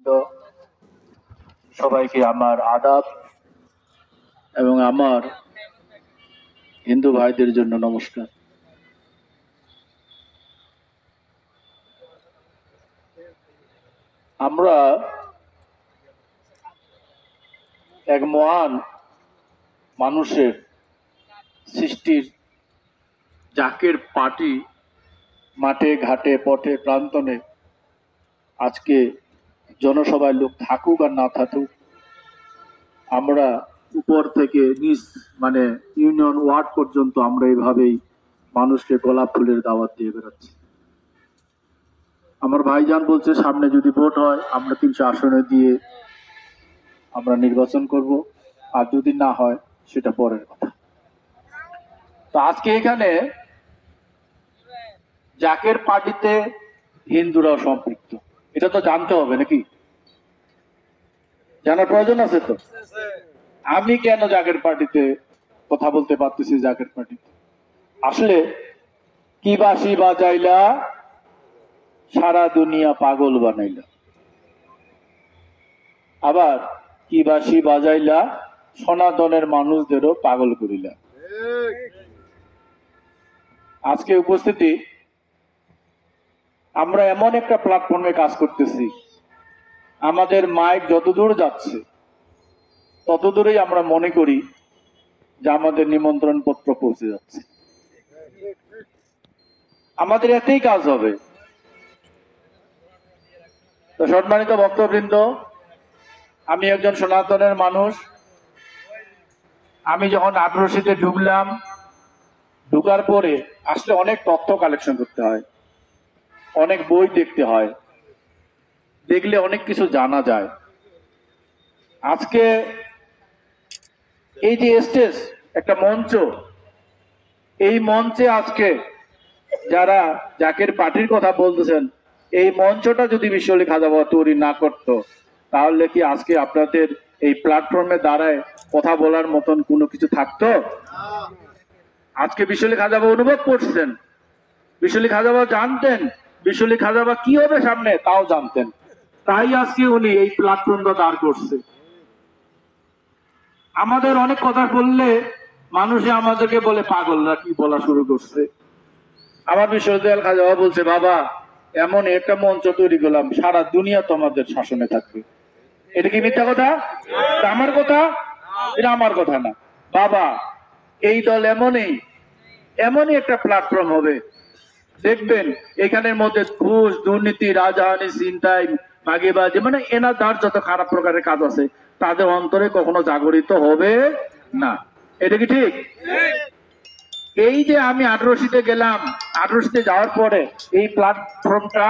তো সবাইকে আমার আদাব এবং আমার হিন্দু ভাইদের জন্য নমস্কার। আমরা এক মহান মানুষের সৃষ্টির জাকের পার্টি মাঠে ঘাটে পথে প্রান্তনে আজকে জনসভায় লোক থাকুক আর না থাকুক, আমরা উপর থেকে নিচ মানে ইউনিয়ন ওয়ার্ড পর্যন্ত আমরা এইভাবেই মানুষকে গোলাপ ফুলের দাওয়াত দিয়ে বেরোচ্ছি। আমার ভাইজান বলছে সামনে যদি ভোট হয় আমরা 300 আসনে দিয়ে আমরা নির্বাচন করব, আর যদি না হয় সেটা পরের কথা। তো আজকে এখানে জাকের পার্টিতে হিন্দুরাও সম্পৃক্ত, এটা তো জানতে হবে নাকি? জানার প্রয়োজন আছে তো। আমি কেন জাকের পার্টিতে কথা বলতে পারতেছি? জাকের পার্টিতে আসলে কি বাঁশি বাজাইলা সারা দুনিয়া পাগল বানাইলা, আবার কি বাঁশি বাজাইলা সনাতনের মানুষদেরও পাগল করিলা। আজকে উপস্থিতি আমরা এমন একটা প্ল্যাটফর্মে কাজ করতেছি, আমাদের মাইক যতদূর যাচ্ছে ততদূরেই আমরা মনে করি যে আমাদের নিমন্ত্রণ পত্র পৌঁছে যাচ্ছে। আমাদের এতেই কাজ হবে। তো সম্মানিত ভক্তবৃন্দ, আমি একজন সনাতনের মানুষ। আমি যখন 1800-তে ঢুকলাম, ঢুকার পরে আসলে অনেক তথ্য কালেকশন করতে হয়, অনেক বই দেখতে হয়, দেখলে অনেক কিছু জানা যায়। আজকে এই যে স্টেজ একটা মঞ্চ, এই মঞ্চে আজকে যারা জাকের পার্টির কথা বলতেছেন, এই মঞ্চটা যদি বিশ্বলী খাজা বাবা তৈরি না করত, তাহলে কি আজকে আপনাদের এই প্ল্যাটফর্মে দাঁড়ায় কথা বলার মতন কোনো কিছু থাকতো? আজকে বিশ্বলী খাজা বাবা অনুভব করছেন, বিশ্বলী খাজা বাবা জানতেন বিশ্বলী খাজা বাবা কি হবে সামনে, তাও জানতেন, তাই আজকে উনি এই প্ল্যাটফর্মটা দাঁড় করছে। আমাদের অনেক কথা বললে মানুষে আমাদেরকে বলে পাগলরা কি বলা শুরু করছে। আমার বিশ্ববিদ্যালয় খাজা বাবা বলছে, বাবা এমন একটা মঞ্চ তৈরি করলাম সারা দুনিয়া তোমাদের শাসনে থাকবে। এটা কি মিথ্যা কথা? আমার কথা? এটা আমার কথা না বাবা। এই দল এমনই একটা প্ল্যাটফর্ম হবে, দেখবেন এখানের মধ্যে ঘুষ দুর্নীতি রাজহানি ছিনতাই বাগেবাজি মানে এনাদার যত খারাপ প্রকারের কাজ আছে তাদের অন্তরে কখনো জাগরিত হবে না। এটা কি ঠিক? এই যে আমি 1800-তে গেলাম, 1800-তে যাওয়ার পরে এই প্ল্যাটফর্মটা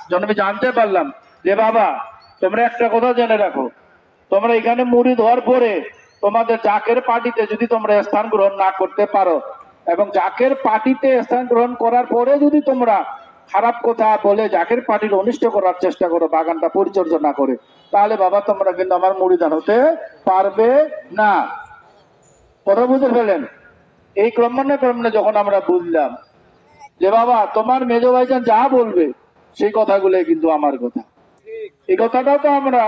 যখন আমি জানতে পারলাম যে বাবা তোমরা একটা কথা জেনে রাখো, তোমরা এখানে মুরিদ হওয়ার পরে তোমাদের জাকের পার্টিতে যদি তোমরা স্থান গ্রহণ না করতে পারো এবং জাকের পার্টিতে স্থান গ্রহণ করার পরে যদি তোমরা খারাপ কথা বলে জাকের পার্টির অনিষ্ট করার চেষ্টা করো, বাগানটা পরিচর্যা না করে, তাহলে বাবা তোমরা কিন্তু আমার মুরিদান হতে পারবে না। কথা বুঝতে ফেলেন? এই ক্রমান্বয়ে যখন আমরা বুঝলাম যে বাবা তোমার মেজো ভাইজান যা বলবে সেই কথাগুলো কিন্তু আমার কথা, এই কথাটাও তো আমরা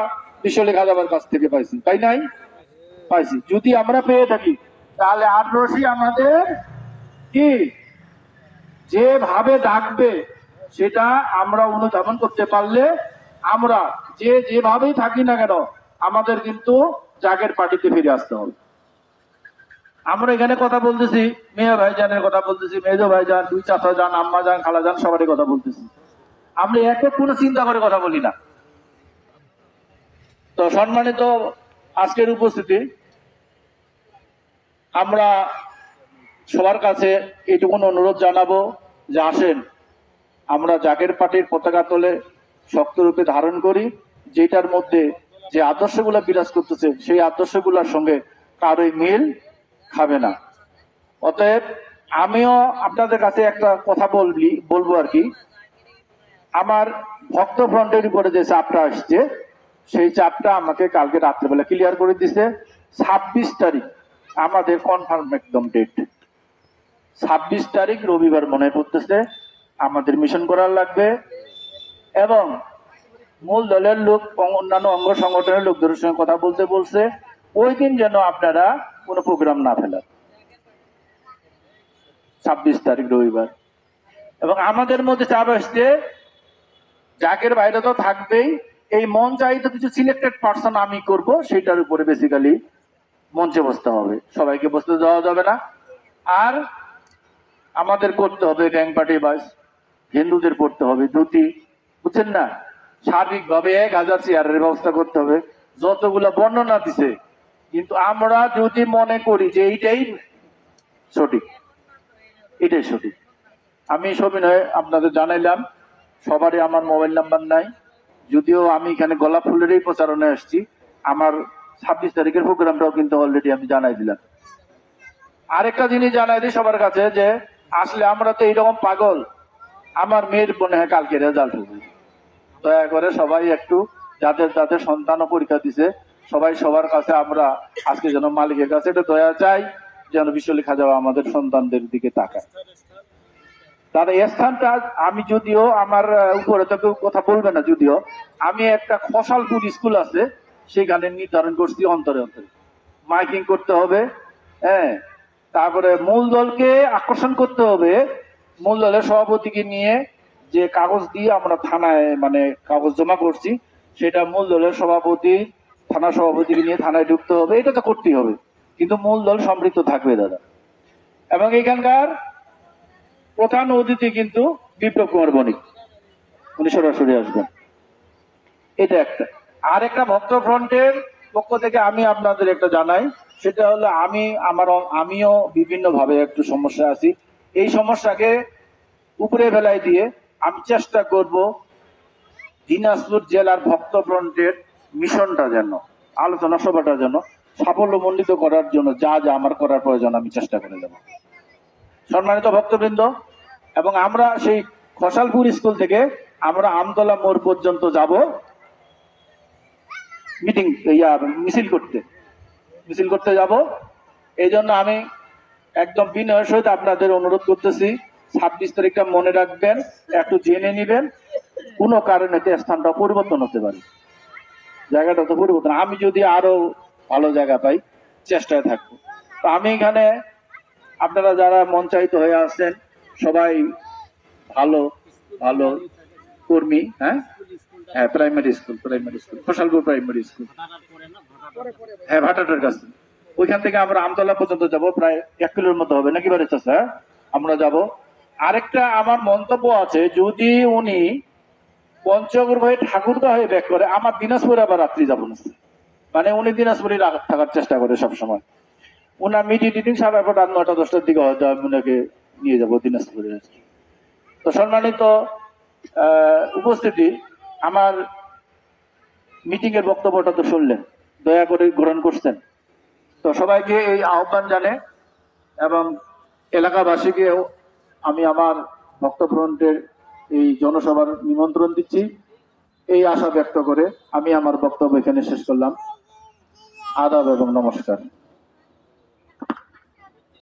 বিশ্বলী খাজা বাবার কাছ থেকে পাইছি, তাই নাই? পাইছি। যদি আমরা পেয়ে থাকি তাহলে 1800 আমাদের কি যেভাবে ডাকবে সেটা আমরা অনুধাবন করতে পারলে আমরা যেভাবেই থাকি না কেন আমাদের কিন্তু জাগের পার্টিতে ফিরে আসতে হবে। আমরা এখানে কথা বলতেছি, মেয়ে ভাইজানের কথা বলতেছি, মেজো ভাইজান, দুই চাচা যান, আম্মা যান, খালা যান, সবারই কথা বলতেছি। আমরা একে কোনো চিন্তা করে কথা বলি না। তো সম্মানিত আজকের উপস্থিতি, আমরা সবার কাছে এইটুকু অনুরোধ জানাবো যে আসেন আমরা জাকের পার্টির পতাকা তলে শক্তরূপে ধারণ করি, যেটার মধ্যে যে আদর্শগুলো বিরাজ করতেছে সেই আদর্শগুলোর সঙ্গে কারোই মিল খাবে না। অতএব আমিও আপনাদের কাছে একটা কথা বলবো আর কি, আমার ভক্ত ফ্রন্টের উপরে যে চাপটা আসছে সেই চাপটা আমাকে কালকে রাত্রেবেলা ক্লিয়ার করে দিছে। 26 তারিখ আমাদের কনফার্ম একদম ডেট, 26 তারিখ রবিবার মনে পড়তেছে আমাদের মিশন করার লাগবে। এবং মূল দলের লোক অন্যান্য অঙ্গ সংগঠনের লোকদের সঙ্গে কথা বলতে বলছে ওই দিন যেন আপনারা কোনো প্রোগ্রাম না ফেলেন, 26 তারিখ রবিবার। এবং আমাদের মধ্যে চাপ আসছে, জাকের বাইরে তো থাকবেই, এই মন চাহিত কিছু সিলেক্টেড পার্সন আমি করব, সেটার উপরে বেসিক্যালি মঞ্চে বসতে হবে, সবাইকে বসতে দেওয়া যাবে না। আর আমাদের করতে হবে গ্যাং পার্টি বাস, হিন্দুদের পড়তে হবে ধুতি, বুঝছেন না, সার্বিকভাবে 1000 চেয়ারের ব্যবস্থা করতে হবে, যতগুলো বর্ণনা দিছে। কিন্তু আমরা যদি মনে করি যে এইটাই সঠিক, এটাই সঠিক। আমি সবিনয় আপনাদের জানাইলাম, সবারই আমার মোবাইল নাম্বার নাই, যদিও আমি এখানে গোলাপ ফুলেরই প্রচারণায় আসছি। আমার 26 তারিখের প্রোগ্রামটাও কিন্তু অলরেডি আমি জানাই দিলাম। আরেকটা জিনিস জানাই দিই সবার কাছে, যে আসলে আমরা তো এইরকম পাগল, আমার মেয়ের মনে হয় কালকে রেজাল্ট হবে। দয়া করে সবাই একটু, যাদের যাদের সন্তানও পরীক্ষা দিছে, সবাই সবার কাছে আমরা আজকে যেন মালিকের কাছে এটা দয়া চাই, যেন বিশ্বলেখা যাওয়া আমাদের সন্তানদের দিকে তাকায়। তার এই স্থানটা আমি যদিও আমার উপরে তো কেউ কথা বলবে না, যদিও আমি একটা খসালপুর স্কুল আছে সেখানে নির্ধারণ করছি অন্তরে অন্তরে মাইকিং করতে হবে। হ্যাঁ, তারপরে মূল দলকে আকর্ষণ করতে হবে, মূল দলের সভাপতিকে নিয়ে যে কাগজ দিয়ে আমরা থানায় মানে কাগজ জমা করছি, সেটা মূল দলের সভাপতি থানা সভাপতিকে নিয়ে থানায় ঢুকতে হবে, এটা তো করতেই হবে। কিন্তু মূল দল সম্পৃক্ত থাকবে দাদা। এবং এখানকার প্রধান অতিথি কিন্তু বিপ্লব কুমার বণিক, উনি সরাসরি আসবেন। এটা একটা। আর একটা ভক্ত ফ্রন্টের পক্ষ থেকে আমি আপনাদের একটা জানাই, সেটা হলো আমিও বিভিন্ন ভাবে একটু সমস্যা আছি। এই সমস্যাকে উপরে ফেলাই দিয়ে আমি চেষ্টা করব দিনাজপুর জেলার ভক্ত ফ্রন্টের মিশনটা যেন, আলোচনা সভাটা যেন সাফল্যমণ্ডিত করার জন্য যা যা আমার করার প্রয়োজন আমি চেষ্টা করে যাব। সম্মানিত ভক্তবৃন্দ, এবং আমরা সেই খসালপুর স্কুল থেকে আমরা আমতলা মোড় পর্যন্ত যাব মিছিল করতে যাব। এই জন্য আমি একদম বিনয়ের সহিত আপনাদের অনুরোধ করতেছি, 26 তারিখটা মনে রাখবেন, একটু জেনে নিবেন। কোনো কারণে স্থানটা পরিবর্তন হতে পারে, জায়গাটা তো পরিবর্তন, আমি যদি আরো ভালো জায়গা পাই চেষ্টায় থাকবো। তো আমি এখানে আপনারা যারা মঞ্চায়িত হয়ে আসছেন সবাই ভালো ভালো কর্মী। হ্যাঁ হ্যাঁ, primary school Khosalpur primary school, হ্যাঁ ভাটাটার কাছে, ওইখান থেকে আমরা আমতলা পর্যন্ত যাব, প্রায় 1 কিলোর মতো হবে নাকি বাড়ি চাচা, আমরা যাব। আরেকটা আমার মন্তব্য আছে, যদি উনি পঞ্চগড় হয়ে ঠাকুরগাঁ হয়ে ব্যাক করে, আমার দিনাজপুরে আবার রাত্রি যাবো না, মানে উনি দিনাজপুরে থাকার চেষ্টা করে সবসময়। ওনার মিটিং সারা রাত 9টা-10টার দিকে হয়তো আমি ওনাকে নিয়ে যাবো দিনাজপুরে। তো সম্মানিত উপস্থিতি, আমার মিটিং এর বক্তব্যটা তো শুনলেন, দয়া করে গ্রহণ করছেন। তো সবাইকে এই আহ্বান জানে এবং এলাকাবাসীকেও আমি আমার ভক্ত ফ্রন্টের এই জনসভার নিমন্ত্রণ দিচ্ছি, এই আশা ব্যক্ত করে আমি আমার বক্তব্য এখানে শেষ করলাম। আদাব এবং নমস্কার।